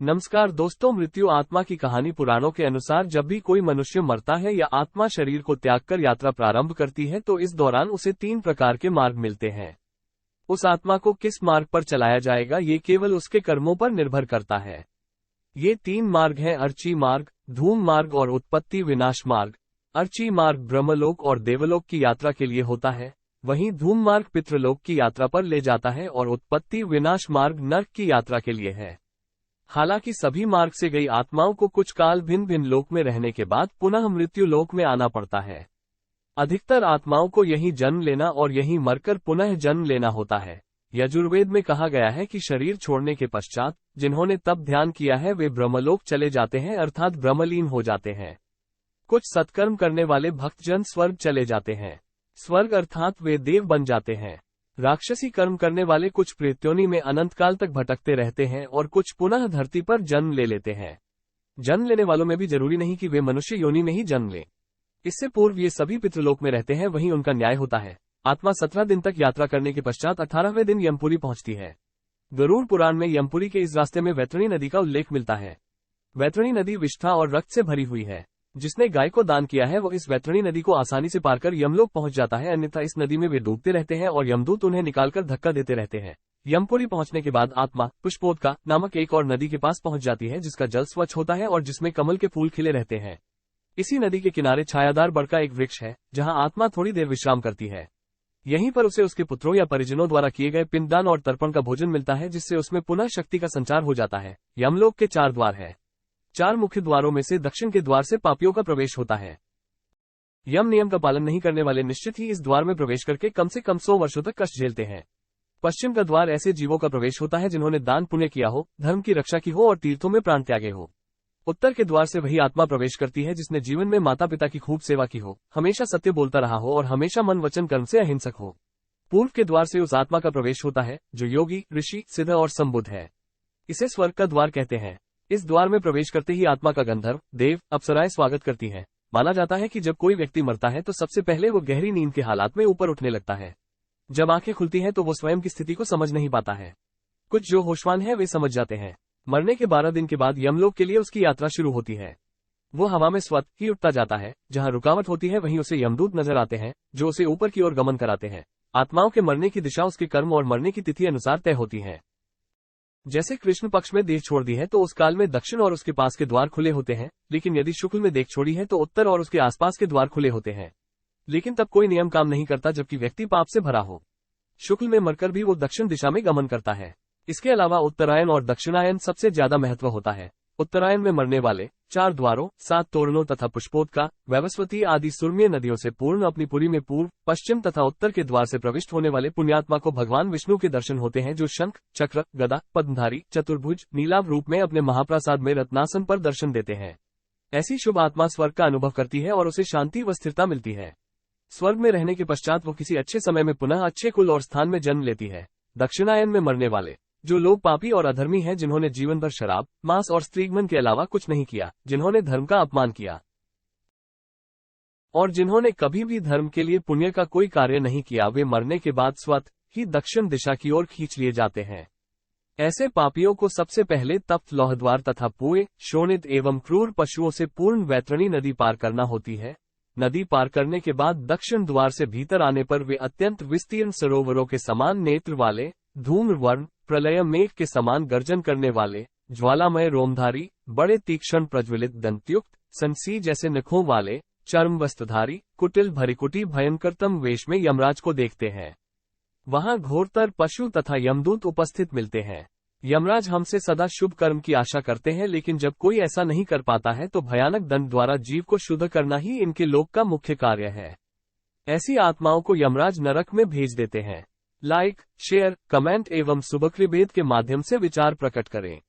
नमस्कार दोस्तों, मृत्यु आत्मा की कहानी। पुराणों के अनुसार जब भी कोई मनुष्य मरता है या आत्मा शरीर को त्याग कर यात्रा प्रारंभ करती है तो इस दौरान उसे 3 प्रकार के मार्ग मिलते हैं। उस आत्मा को किस मार्ग पर चलाया जाएगा ये केवल उसके कर्मों पर निर्भर करता है। ये 3 मार्ग हैं: अर्ची मार्ग, धूम मार्ग और उत्पत्ति विनाश मार्ग। अर्ची मार्ग ब्रह्मलोक और देवलोक की यात्रा के लिए होता है, वहीं धूम मार्ग पितृलोक की यात्रा पर ले जाता है और उत्पत्ति विनाश मार्ग नर्क की यात्रा के लिए है। हालांकि सभी मार्ग से गई आत्माओं को कुछ काल भिन्न भिन्न लोक में रहने के बाद पुनः मृत्यु लोक में आना पड़ता है। अधिकतर आत्माओं को यहीं जन्म लेना और यहीं मरकर पुनः जन्म लेना होता है। यजुर्वेद में कहा गया है कि शरीर छोड़ने के पश्चात जिन्होंने तप ध्यान किया है वे ब्रह्मलोक चले जाते हैं, अर्थात ब्रह्मलीन हो जाते हैं। कुछ सत्कर्म करने वाले भक्तजन स्वर्ग चले जाते हैं। स्वर्ग अर्थात वे देव बन जाते हैं। राक्षसी कर्म करने वाले कुछ प्रेत्योनि में अनंत काल तक भटकते रहते हैं और कुछ पुनः धरती पर जन्म ले लेते हैं। जन्म लेने वालों में भी जरूरी नहीं कि वे मनुष्य योनि में ही जन्म लें। इससे पूर्व ये सभी पितृलोक में रहते हैं, वहीं उनका न्याय होता है। आत्मा 17 दिन तक यात्रा करने के पश्चात 18वें दिन यमपुरी पहुंचती है। गरुड़ पुराण में यमपुरी के इस रास्ते में वैतरणी नदी का उल्लेख मिलता है। वैतरणी नदी विष्ठा और रक्त से भरी हुई है। जिसने गाय को दान किया है वो इस वैतरणी नदी को आसानी से पार कर यमलोक पहुंच जाता है, अन्यथा इस नदी में वे डूबते रहते हैं और यमदूत उन्हें निकालकर धक्का देते रहते हैं। यमपुरी पहुंचने के बाद आत्मा पुष्पोदका नामक एक और नदी के पास पहुंच जाती है, जिसका जल स्वच्छ होता है और जिसमें कमल के फूल खिले रहते हैं। इसी नदी के किनारे छायादार बड़ का एक वृक्ष है, जहाँ आत्मा थोड़ी देर विश्राम करती है। यहीं पर उसे उसके पुत्रों या परिजनों द्वारा किए गए पिंडदान और तर्पण का भोजन मिलता है, जिससे उसमें पुनः शक्ति का संचार हो जाता है। यमलोक के 4 द्वार है। 4 मुख्य द्वारों में से दक्षिण के द्वार से पापियों का प्रवेश होता है। यम नियम का पालन नहीं करने वाले निश्चित ही इस द्वार में प्रवेश करके कम से कम 100 वर्षों तक कष्ट झेलते हैं। पश्चिम का द्वार ऐसे जीवों का प्रवेश होता है जिन्होंने दान पुण्य किया हो, धर्म की रक्षा की हो और तीर्थों में प्राण त्यागे हो। उत्तर के द्वार से वही आत्मा प्रवेश करती है जिसने जीवन में माता पिता की खूब सेवा की हो, हमेशा सत्य बोलता रहा हो और हमेशा मन वचन कर्म से अहिंसक हो। पूर्व के द्वार से उस आत्मा का प्रवेश होता है जो योगी, ऋषि, सिद्ध और संबुद्ध है। इसे स्वर्ग का द्वार कहते हैं। इस द्वार में प्रवेश करते ही आत्मा का गंधर्व, देव, अप्सराएं स्वागत करती हैं। माना जाता है कि जब कोई व्यक्ति मरता है तो सबसे पहले वो गहरी नींद के हालात में ऊपर उठने लगता है। जब आंखें खुलती हैं तो वो स्वयं की स्थिति को समझ नहीं पाता है। कुछ जो होशवान है वे समझ जाते हैं। मरने के 12 दिन के बाद यमलोक के लिए उसकी यात्रा शुरू होती है। वो हवा में स्वतः ही उठता जाता है। जहाँ रुकावट होती है वहीं उसे यमदूत नजर आते हैं, जो उसे ऊपर की ओर गमन कराते हैं। आत्माओं के मरने की दिशा उसके कर्म और मरने की तिथि अनुसार तय होती है। जैसे कृष्ण पक्ष में देह छोड़ दी है तो उस काल में दक्षिण और उसके पास के द्वार खुले होते हैं, लेकिन यदि शुक्ल में देह छोड़ी है तो उत्तर और उसके आसपास के द्वार खुले होते हैं। लेकिन तब कोई नियम काम नहीं करता जबकि व्यक्ति पाप से भरा हो। शुक्ल में मरकर भी वो दक्षिण दिशा में गमन करता है। इसके अलावा उत्तरायण और दक्षिणायन सबसे ज्यादा महत्व होता है। उत्तरायण में मरने वाले 4 द्वारों, 7 तोरणों तथा पुष्पोदका, वैवस्वती आदि सुरम्य नदियों से पूर्ण अपनी पुरी में पूर्व, पश्चिम तथा उत्तर के द्वार से प्रविष्ट होने वाले पुण्यात्मा को भगवान विष्णु के दर्शन होते हैं, जो शंख, चक्र, गदा, पद्मधारी, चतुर्भुज, नीलाभ रूप में अपने महाप्रसाद में रत्नासन पर दर्शन देते हैं। ऐसी शुभ आत्मा स्वर्ग का अनुभव करती है और उसे शांति व स्थिरता मिलती है। स्वर्ग में रहने के पश्चात वो किसी अच्छे समय में पुनः अच्छे कुल और स्थान में जन्म लेती है। दक्षिणायन में मरने वाले जो लोग पापी और अधर्मी हैं, जिन्होंने जीवन भर शराब, मांस और स्त्रीगमन के अलावा कुछ नहीं किया, जिन्होंने धर्म का अपमान किया और जिन्होंने कभी भी धर्म के लिए पुण्य का कोई कार्य नहीं किया, वे मरने के बाद स्वतः ही दक्षिण दिशा की ओर खींच लिए जाते हैं। ऐसे पापियों को सबसे पहले तप्त लौहद्वार तथा पुए, शोणित एवं क्रूर पशुओं से पूर्ण वैतरणी नदी पार करना होती है। नदी पार करने के बाद दक्षिण द्वार से भीतर आने पर वे अत्यंत विस्तीर्ण सरोवरों के समान नेत्र वाले, धूम्र वर्ण, प्रलय मेघ के समान गर्जन करने वाले, ज्वालामय रोमधारी, बड़े तीक्ष्ण प्रज्वलित दंतयुक्त, संसी जैसे नखों वाले, चर्म वस्त्रधारी, कुटिल भरिकुटी भयंकरतम वेश में यमराज को देखते हैं। वहां घोरतर पशु तथा यमदूत उपस्थित मिलते हैं। यमराज हमसे सदा शुभ कर्म की आशा करते हैं, लेकिन जब कोई ऐसा नहीं कर पाता है तो भयानक दंड द्वारा जीव को शुद्ध करना ही इनके लोक का मुख्य कार्य है। ऐसी आत्माओं को यमराज नरक में भेज देते हैं। लाइक, शेयर, कमेंट एवं सुबक्रिबेद के माध्यम से विचार प्रकट करें।